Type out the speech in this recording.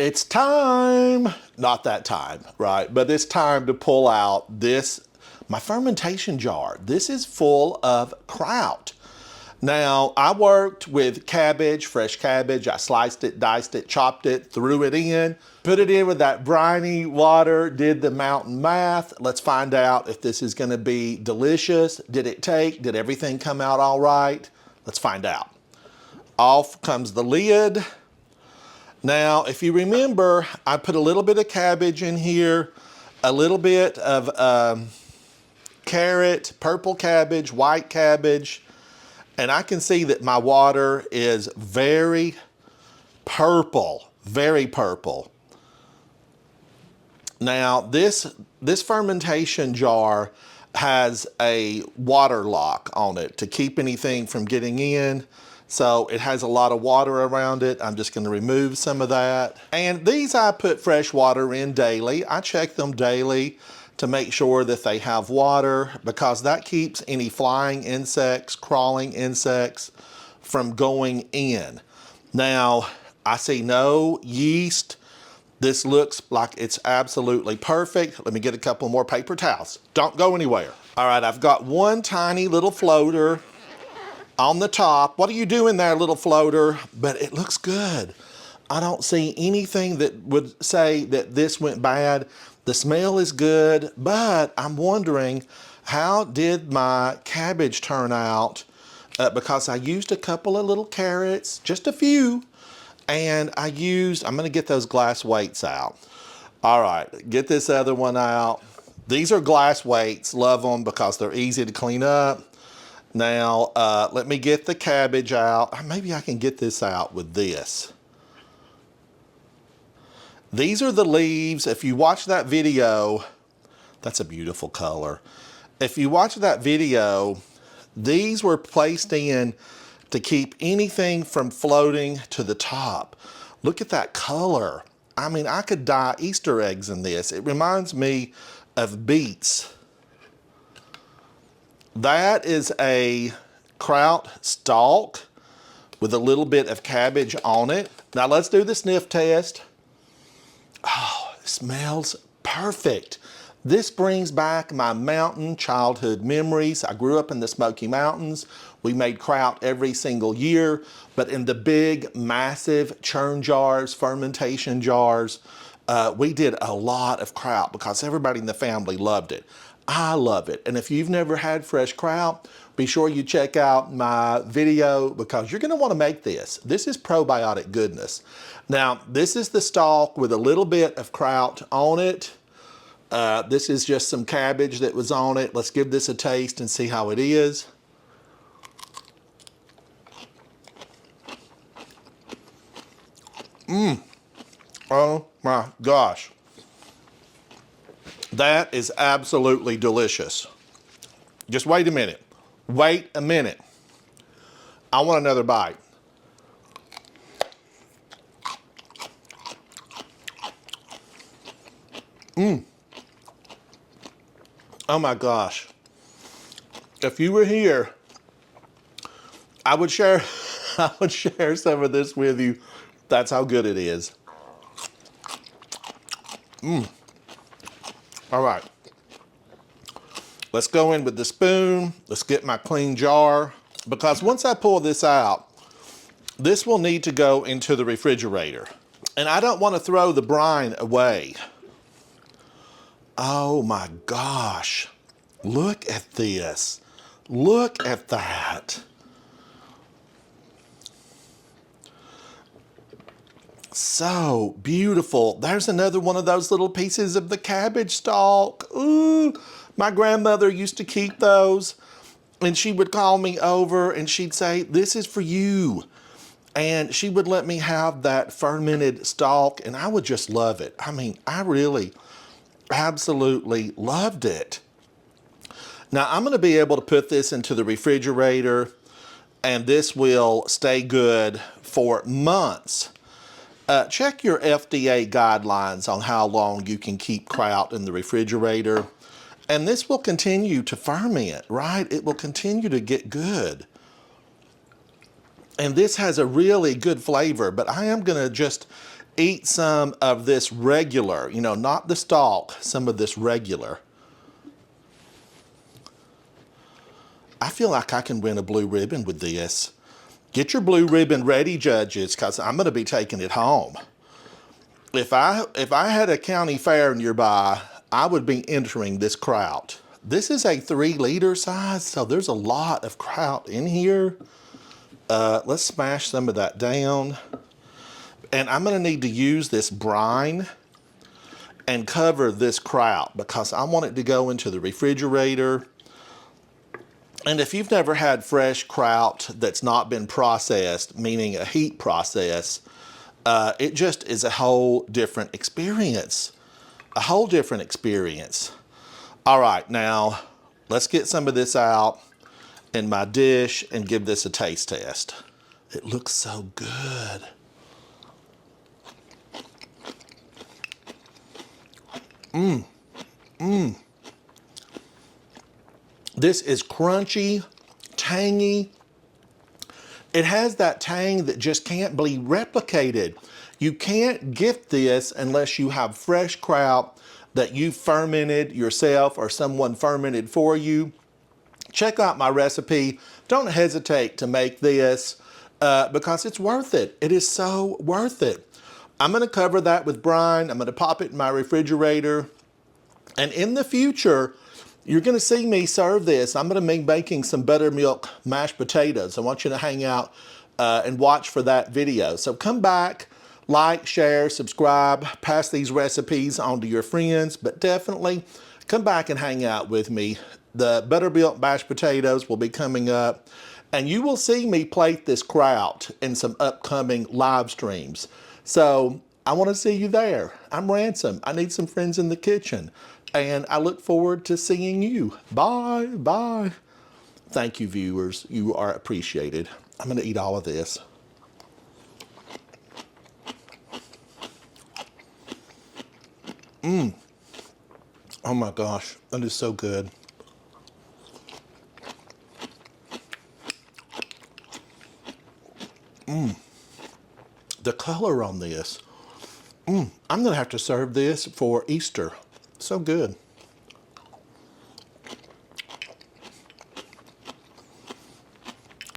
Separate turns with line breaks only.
It's time, not that time, right? But it's time to pull out this, my fermentation jar. This is full of kraut. Now, I worked with cabbage, fresh cabbage. I sliced it, diced it, chopped it, threw it in, put it in with that briny water, did the mountain math. Let's find out if this is gonna be delicious. Did everything come out all right? Let's find out. Off comes the lid. Now, if you remember, I put a little bit of cabbage in here, a little bit of carrot, purple cabbage, white cabbage, and I can see that my water is very purple, very purple. Now, this fermentation jar has a water lock on it to keep anything from getting in. So it has a lot of water around it. I'm just gonna remove some of that. And these I put fresh water in daily. I check them daily to make sure that they have water, because that keeps any flying insects, crawling insects from going in. Now, I see no yeast. This looks like it's absolutely perfect. Let me get a couple more paper towels. Don't go anywhere. All right, I've got one tiny little floater on the top. What are you doing there, little floater? But it looks good. I don't see anything that would say that this went bad. The smell is good, but I'm wondering, how did my cabbage turn out? Because I used a couple of little carrots, just a few, and I'm gonna get those glass weights out. All right, get this other one out. These are glass weights, love them because they're easy to clean up. Now, let me get the cabbage out. Maybe I can get this out with this. These are the leaves. If you watch that video, that's a beautiful color. If you watch that video, these were placed in to keep anything from floating to the top. Look at that color. I mean, I could dye Easter eggs in this. It reminds me of beets. That is a kraut stalk with a little bit of cabbage on it. Now let's do the sniff test. Oh, it smells perfect. This brings back my mountain childhood memories. I grew up in the Smoky Mountains. We made kraut every single year, but in the big, massive churn jars, fermentation jars, we did a lot of kraut because everybody in the family loved it. I love it. And if you've never had fresh kraut, be sure you check out my video because you're gonna wanna make this. This is probiotic goodness. Now, this is the stalk with a little bit of kraut on it. This is just some cabbage that was on it. Let's give this a taste and see how it is. Oh my gosh. That is absolutely delicious. Just wait a minute. Wait a minute. I want another bite. Oh my gosh. If you were here, I would share some of this with you. That's how good it is. All right. Let's go in with the spoon. Let's get my clean jar, because once I pull this out, this will need to go into the refrigerator. And I don't want to throw the brine away. Oh my gosh. Look at this. Look at that. So beautiful. There's another one of those little pieces of the cabbage stalk. Ooh, my grandmother used to keep those, and she would call me over and she'd say, "This is for you." And she would let me have that fermented stalk, and I would just love it. I mean, I really absolutely loved it. Now I'm gonna be able to put this into the refrigerator, and this will stay good for months. Check your FDA guidelines on how long you can keep kraut in the refrigerator, and this will continue to ferment, right? It will continue to get good. And this has a really good flavor, but I am gonna just eat some of this regular, you know, not the stalk, some of this regular. I feel like I can win a blue ribbon with this. Get your blue ribbon ready, judges, because I'm going to be taking it home. If I had a county fair nearby, I would be entering this kraut. This is a 3-liter size, so there's a lot of kraut in here. Let's smash some of that down. And I'm going to need to use this brine and cover this kraut because I want it to go into the refrigerator. And if you've never had fresh kraut that's not been processed, meaning a heat process, it just is a whole different experience. A whole different experience. All right, now let's get some of this out in my dish and give this a taste test. It looks so good. This is crunchy, tangy. It has that tang that just can't be replicated. You can't get this unless you have fresh kraut that you fermented yourself or someone fermented for you. Check out my recipe. Don't hesitate to make this because it's worth it. It is so worth it. I'm going to cover that with brine. I'm going to pop it in my refrigerator. And in the future, you're going to see me serve this. I'm going to be making some buttermilk mashed potatoes. I want you to hang out and watch for that video. So come back, like, share, subscribe, pass these recipes on to your friends, but definitely come back and hang out with me. The buttermilk mashed potatoes will be coming up, and you will see me plate this kraut in some upcoming live streams. So I want to see you there. I'm Ransom. I need some friends in the kitchen, and I look forward to seeing you. Bye, bye. Thank you, viewers. You are appreciated. I'm going to eat all of this. Oh my gosh, that is so good. The color on this. I'm going to have to serve this for Easter. So good.